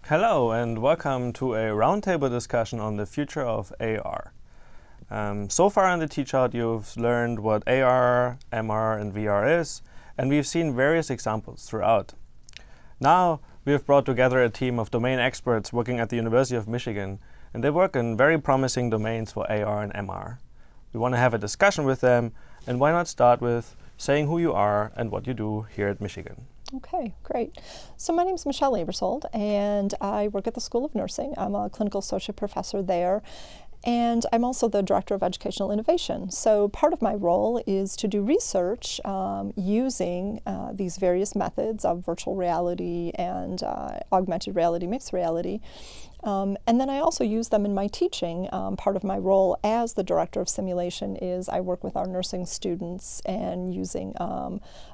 Hello and welcome to a roundtable discussion on the future of AR. So far in the teach-out you've learned what AR, MR and VR is, and we've seen various examples throughout. Now we have brought together a team of domain experts working at the University of Michigan, and they work in very promising domains for AR and MR. We want to have a discussion with them, and why not start with saying who you are and what you do here at Michigan. Okay, great. So my name is Michelle Abersold, and I work at the School of Nursing. I'm a clinical associate professor there, and I'm also the Director of Educational Innovation. So part of my role is to do research using these various methods of virtual reality and augmented reality, mixed reality. And then I also use them in my teaching. Part of my role as the Director of Simulation is I work with our nursing students and using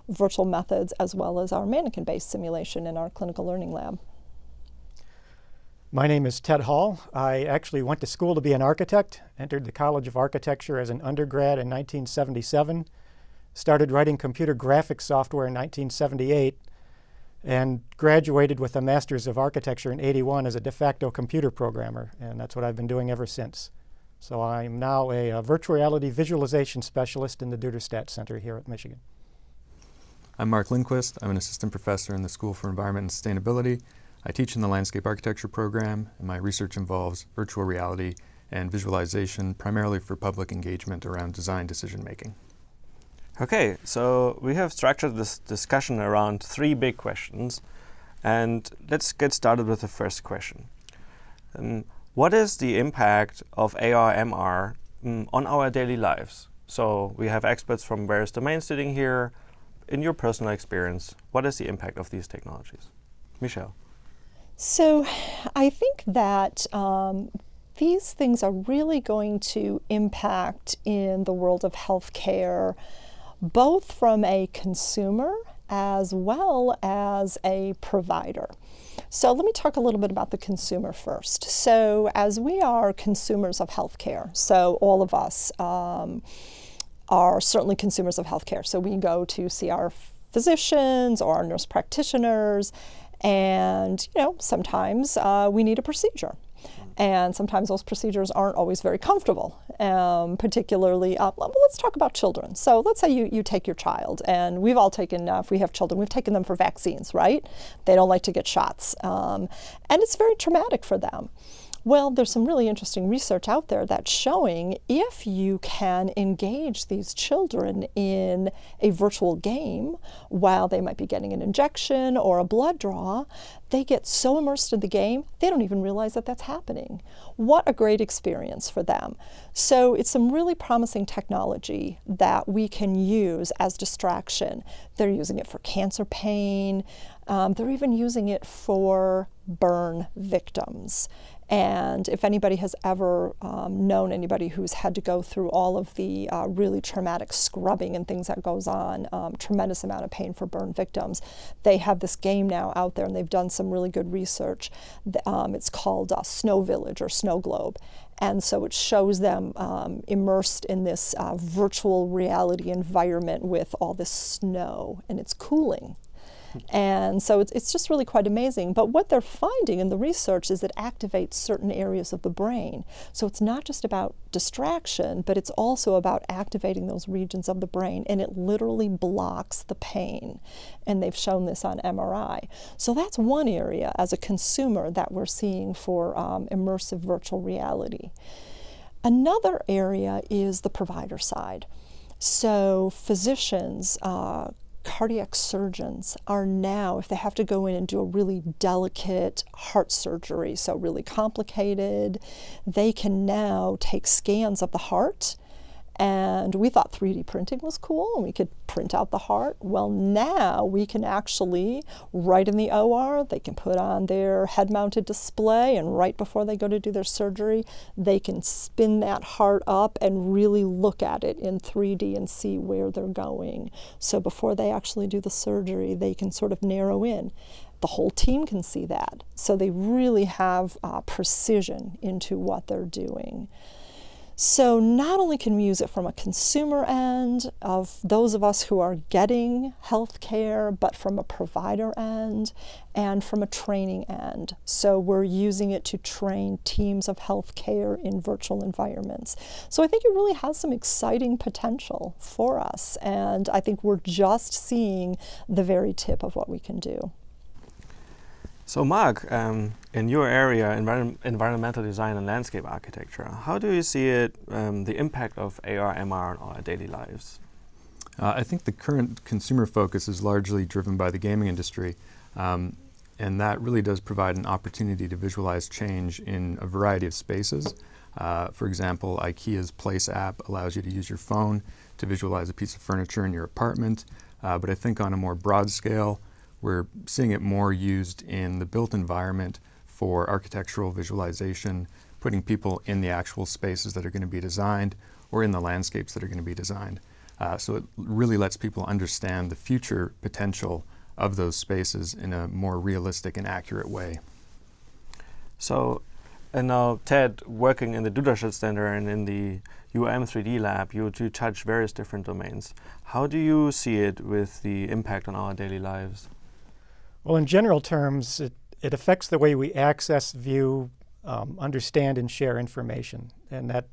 virtual methods as well as our mannequin-based simulation in our clinical learning lab. My name is Ted Hall. I actually went to school to be an architect, entered the College of Architecture as an undergrad in 1977, started writing computer graphics software in 1978, and graduated with a Master's of Architecture in '81 as a de facto computer programmer, and that's what I've been doing ever since. So I'm now a virtual reality visualization specialist in the Duderstadt Center here at Michigan. I'm Mark Lindquist. I'm an assistant professor in the School for Environment and Sustainability. I teach in the landscape architecture program, and my research involves virtual reality and visualization, primarily for public engagement around design decision making. Okay, so we have structured this discussion around three big questions, and let's get started with the first question. What is the impact of AR, MR on our daily lives? So we have experts from various domains sitting here. In your personal experience, what is the impact of these technologies? Michelle. So I think that these things are really going to impact in the world of healthcare, both from a consumer as well as a provider. So let me talk a little bit about the consumer first. So as we are consumers of healthcare, so all of us are certainly consumers of healthcare. So we go to see our physicians or our nurse practitioners, and sometimes we need a procedure. And sometimes those procedures aren't always very comfortable, particularly, let's talk about children. So let's say you take your child, and we've all taken, if we have children, we've taken them for vaccines, right? They don't like to get shots, and it's very traumatic for them. Well, there's some really interesting research out there that's showing if you can engage these children in a virtual game while they might be getting an injection or a blood draw, they get so immersed in the game, they don't even realize that that's happening. What a great experience for them. So it's some really promising technology that we can use as distraction. They're using it for cancer pain. They're even using it for burn victims. And if anybody has ever known anybody who's had to go through all of the really traumatic scrubbing and things that goes on, tremendous amount of pain for burn victims, they have this game now out there, and they've done some really good research. It's called Snow Village or Snow Globe. And so it shows them immersed in this virtual reality environment with all this snow, and it's cooling. And so it's just really quite amazing. But what they're finding in the research is it activates certain areas of the brain. So it's not just about distraction, but it's also about activating those regions of the brain, and it literally blocks the pain. And they've shown this on MRI. So that's one area as a consumer that we're seeing for immersive virtual reality. Another area is the provider side. So physicians, cardiac surgeons are now, if they have to go in and do a really delicate heart surgery, so really complicated, they can now take scans of the heart. And we thought 3D printing was cool, and we could print out the heart. Well, now we can actually, right in the OR, they can put on their head-mounted display, and right before they go to do their surgery, they can spin that heart up and really look at it in 3D and see where they're going. So before they actually do the surgery, they can sort of narrow in. The whole team can see that. So they really have precision into what they're doing. So not only can we use it from a consumer end of those of us who are getting health care, but from a provider end and from a training end. So we're using it to train teams of health care in virtual environments. So I think it really has some exciting potential for us, and I think we're just seeing the very tip of what we can do. So Mark, in your area, environmental design and landscape architecture, how do you see it, the impact of AR, MR on our daily lives? I think the current consumer focus is largely driven by the gaming industry, and that really does provide an opportunity to visualize change in a variety of spaces. For example, IKEA's Place app allows you to use your phone to visualize a piece of furniture in your apartment, but I think on a more broad scale, we're seeing it more used in the built environment for architectural visualization, putting people in the actual spaces that are going to be designed or in the landscapes that are going to be designed. So it really lets people understand the future potential of those spaces in a more realistic and accurate way. So, and now Ted, working in the Duderstadt Center and in the UM 3D lab, you touch various different domains. How do you see it with the impact on our daily lives? Well, in general terms, it affects the way we access, view, understand, and share information. And that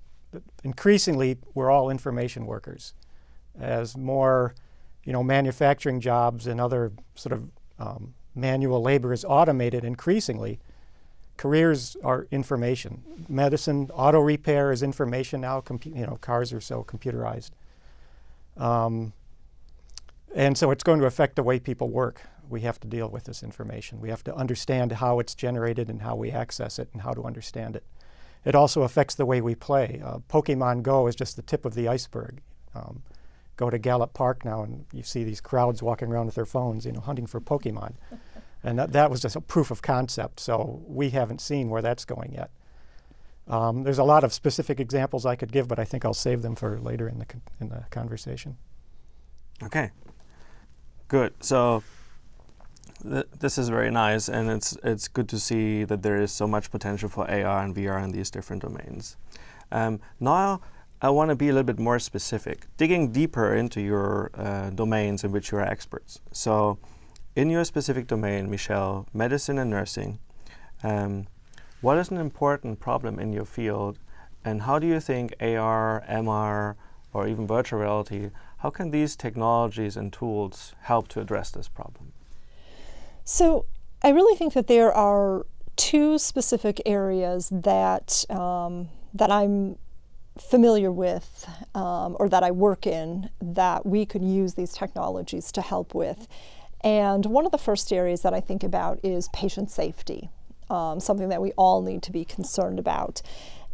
increasingly, we're all information workers. As more manufacturing jobs and other sort of manual labor is automated increasingly, careers are information. Medicine, auto repair is information now. Cars are so computerized. And so it's going to affect the way people work. We have to deal with this information. We have to understand how it's generated and how we access it and how to understand it. It also affects the way we play. Pokemon Go is just the tip of the iceberg. Go to Gallup Park now and you see these crowds walking around with their phones, hunting for Pokemon. And that was just a proof of concept, so we haven't seen where that's going yet. There's a lot of specific examples I could give, but I think I'll save them for later in the conversation. Okay, good. So this is very nice, and it's good to see that there is so much potential for AR and VR in these different domains. Now I want to be a little bit more specific, digging deeper into your domains in which you are experts. So in your specific domain, Michelle, medicine and nursing, what is an important problem in your field, and how do you think AR, MR, or even virtual reality, how can these technologies and tools help to address this problem? So I really think that there are two specific areas that I'm familiar with or that I work in that we could use these technologies to help with. And one of the first areas that I think about is patient safety, something that we all need to be concerned about.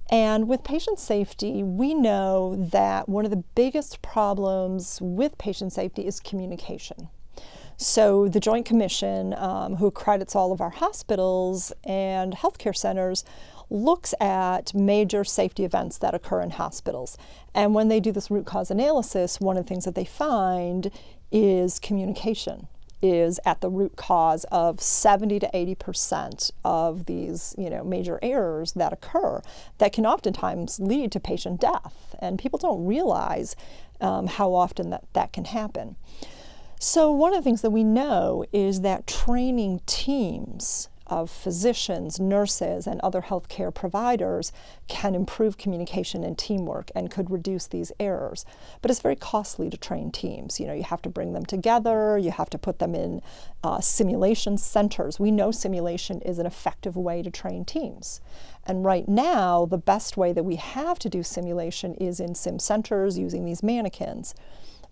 And with patient safety, we know that one of the biggest problems with patient safety is communication. So the Joint Commission, who accredits all of our hospitals and healthcare centers, looks at major safety events that occur in hospitals. And when they do this root cause analysis, one of the things that they find is communication is at the root cause of 70 to 80% of these major errors that occur that can oftentimes lead to patient death. And people don't realize how often that can happen. So one of the things that we know is that training teams of physicians, nurses, and other healthcare providers can improve communication and teamwork and could reduce these errors. But it's very costly to train teams. You have to bring them together, you have to put them in simulation centers. We know simulation is an effective way to train teams. And right now, the best way that we have to do simulation is in sim centers using these mannequins.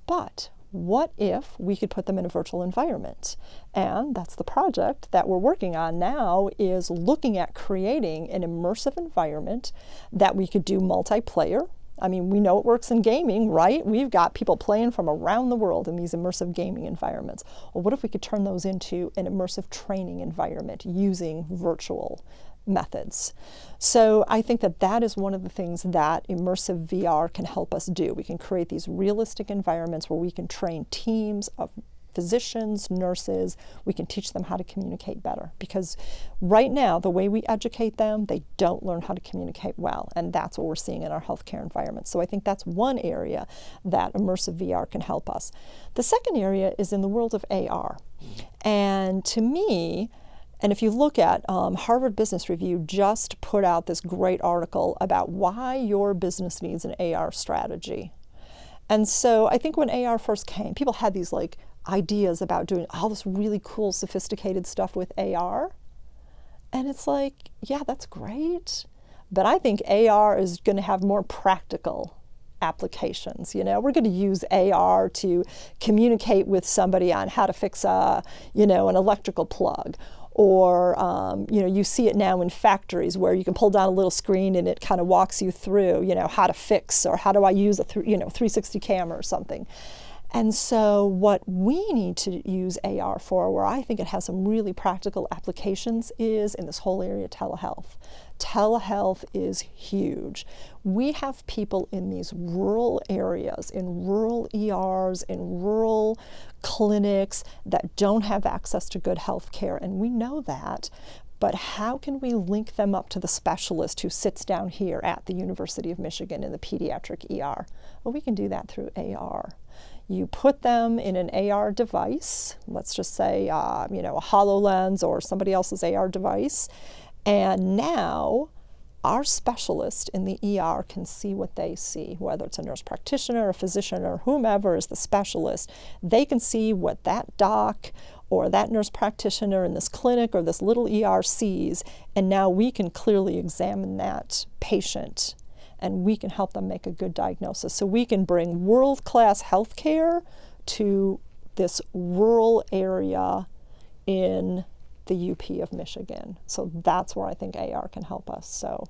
But what if we could put them in a virtual environment? And that's the project that we're working on now, is looking at creating an immersive environment that we could do multiplayer. I mean, we know it works in gaming, right? We've got people playing from around the world in these immersive gaming environments. Well, what if we could turn those into an immersive training environment using virtual methods? So I think that is one of the things that immersive VR can help us do. We can create these realistic environments where we can train teams of physicians, nurses. We can teach them how to communicate better, because right now, the way we educate them, they don't learn how to communicate well, and that's what we're seeing in our healthcare environment. So I think that's one area that immersive VR can help us. The second area is in the world of AR. And to me, and if you look at Harvard Business Review just put out this great article about why your business needs an AR strategy. And so I think when AR first came, people had these like ideas about doing all this really cool, sophisticated stuff with AR. And it's like, yeah, that's great. But I think AR is going to have more practical applications. You know, we're going to use AR to communicate with somebody on how to fix an electrical plug. Or, you see it now in factories where you can pull down a little screen and it kind of walks you through, how to fix, or how do I use a 360 camera or something. And so what we need to use AR for, where I think it has some really practical applications, is in this whole area of telehealth. Telehealth is huge. We have people in these rural areas, in rural ERs, in rural clinics that don't have access to good health care, and we know that. But how can we link them up to the specialist who sits down here at the University of Michigan in the pediatric ER? Well, we can do that through AR. You put them in an AR device, let's just say, a HoloLens or somebody else's AR device, and now our specialist in the ER can see what they see, whether it's a nurse practitioner, a physician, or whomever is the specialist. They can see what that doc or that nurse practitioner in this clinic or this little ER sees, and now we can clearly examine that patient and we can help them make a good diagnosis. So we can bring world-class health care to this rural area in the UP of Michigan. So that's where I think AR can help us. So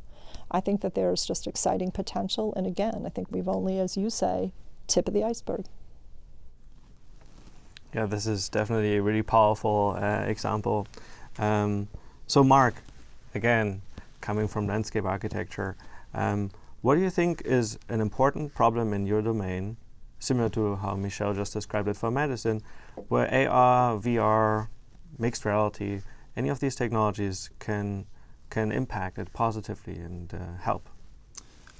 I think that there's just exciting potential. And again, I think we've only, as you say, tip of the iceberg. Yeah, this is definitely a really powerful example. So Mark, again, coming from landscape architecture, what do you think is an important problem in your domain, similar to how Michelle just described it for medicine, where AR, VR, mixed reality, any of these technologies can impact it positively and help?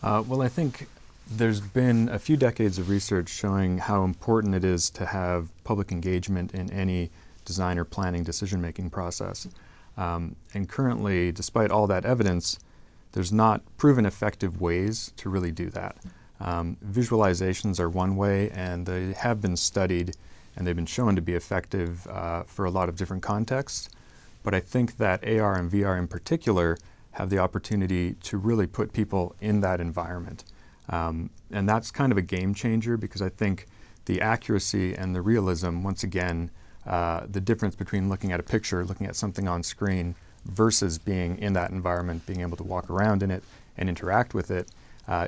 Well, I think there's been a few decades of research showing how important it is to have public engagement in any design or planning decision-making process. And currently, despite all that evidence, there's not proven effective ways to really do that. Visualizations are one way, and they have been studied and they've been shown to be effective for a lot of different contexts. But I think that AR and VR in particular have the opportunity to really put people in that environment. And that's kind of a game changer, because I think the accuracy and the realism, once again, the difference between looking at a picture, looking at something on screen, versus being in that environment, being able to walk around in it and interact with it,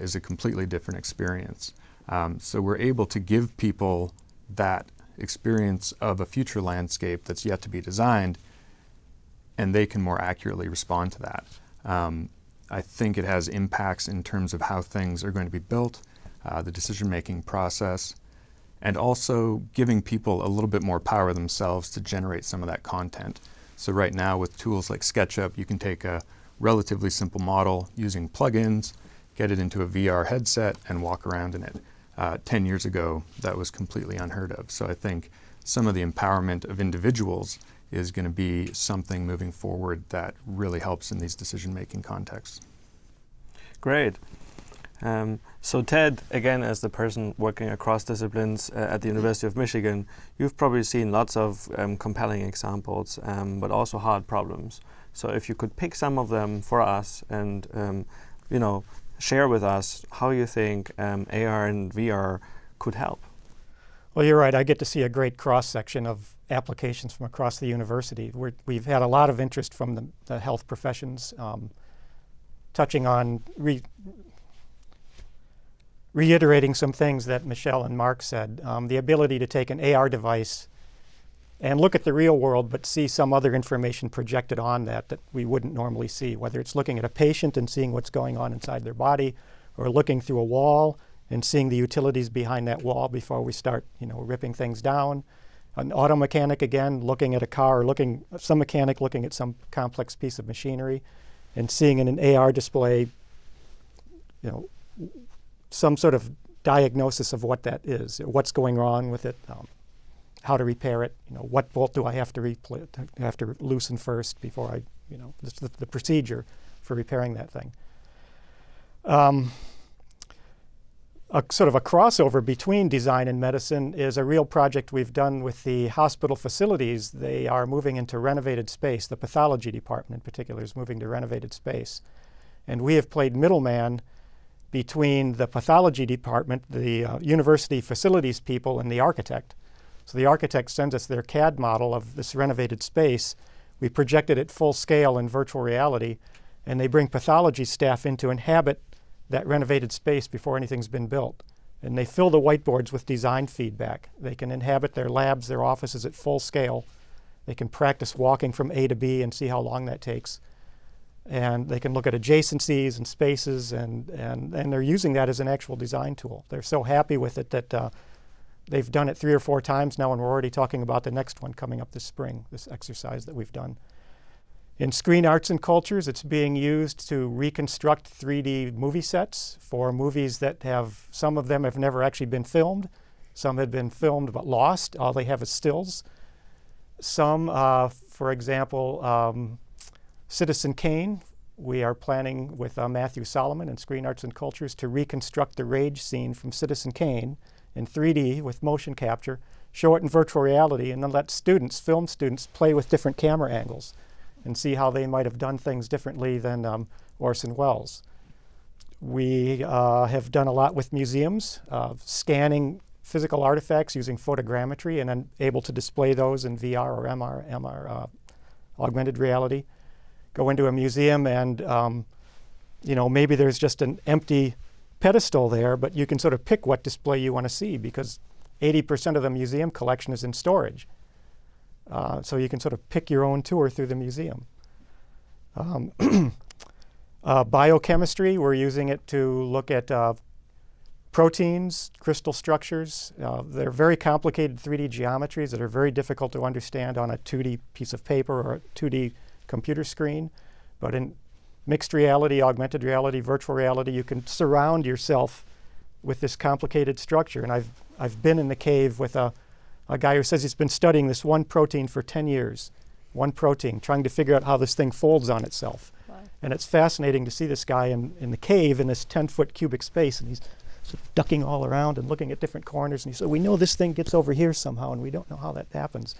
is a completely different experience. So we're able to give people that experience of a future landscape that's yet to be designed, and they can more accurately respond to that. I think it has impacts in terms of how things are going to be built, the decision-making process, and also giving people a little bit more power themselves to generate some of that content. So right now with tools like SketchUp, you can take a relatively simple model using plugins, get it into a VR headset, and walk around in it. 10 years ago, that was completely unheard of. So I think some of the empowerment of individuals is going to be something moving forward that really helps in these decision-making contexts. Great. So Ted, again, as the person working across disciplines at the University of Michigan, you've probably seen lots of compelling examples, but also hard problems. So if you could pick some of them for us and share with us how you think AR and VR could help. Well, you're right. I get to see a great cross-section of applications from across the university. We've had a lot of interest from the health professions, touching on reiterating some things that Michelle and Mark said. The ability to take an AR device and look at the real world, but see some other information projected on that we wouldn't normally see, whether it's looking at a patient and seeing what's going on inside their body, or looking through a wall and seeing the utilities behind that wall before we start ripping things down. An auto mechanic, again, looking at a car, or some mechanic looking at some complex piece of machinery and seeing in an AR display, some sort of diagnosis of what that is, what's going wrong with it, how to repair it, what bolt do I have to loosen first before I, the procedure for repairing that thing. A sort of a crossover between design and medicine is a real project we've done with the hospital facilities. They are moving into renovated space. The pathology department in particular is moving to renovated space. And we have played middleman between the pathology department, the university facilities people, and the architect. So the architect sends us their CAD model of this renovated space. We project it at full scale in virtual reality, and they bring pathology staff in to inhabit that renovated space before anything's been built. And they fill the whiteboards with design feedback. They can inhabit their labs, their offices at full scale. They can practice walking from A to B and see how long that takes. And they can look at adjacencies and spaces, and they're using that as an actual design tool. They're so happy with it that they've done it 3 or 4 times now, and we're already talking about the next one coming up this spring, this exercise that we've done. In screen arts and cultures, it's being used to reconstruct 3D movie sets for movies that some of them have never actually been filmed. Some have been filmed but lost. All they have is stills. Some, for example, Citizen Kane, we are planning with Matthew Solomon in Screen Arts and Cultures to reconstruct the rage scene from Citizen Kane in 3D with motion capture, show it in virtual reality, and then let film students play with different camera angles and see how they might have done things differently than Orson Welles. We have done a lot with museums, scanning physical artifacts using photogrammetry and then able to display those in VR or MR, augmented reality. Go into a museum and maybe there's just an empty pedestal there, but you can sort of pick what display you want to see because 80% of the museum collection is in storage. So you can sort of pick your own tour through the museum. Biochemistry, we're using it to look at proteins, crystal structures. They're very complicated 3D geometries that are very difficult to understand on a 2D piece of paper or a 2D computer screen. But in mixed reality, augmented reality, virtual reality, you can surround yourself with this complicated structure. And I've been in the cave with a guy who says he's been studying this one protein for 10 years, one protein, trying to figure out how this thing folds on itself. Wow. And it's fascinating to see this guy in the cave in this 10-foot cubic space, and he's sort of ducking all around and looking at different corners. And he said, we know this thing gets over here somehow, and we don't know how that happens.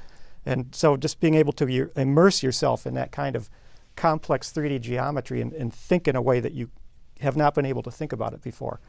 And so just being able to immerse yourself in that kind of complex 3D geometry and think in a way that you have not been able to think about it before.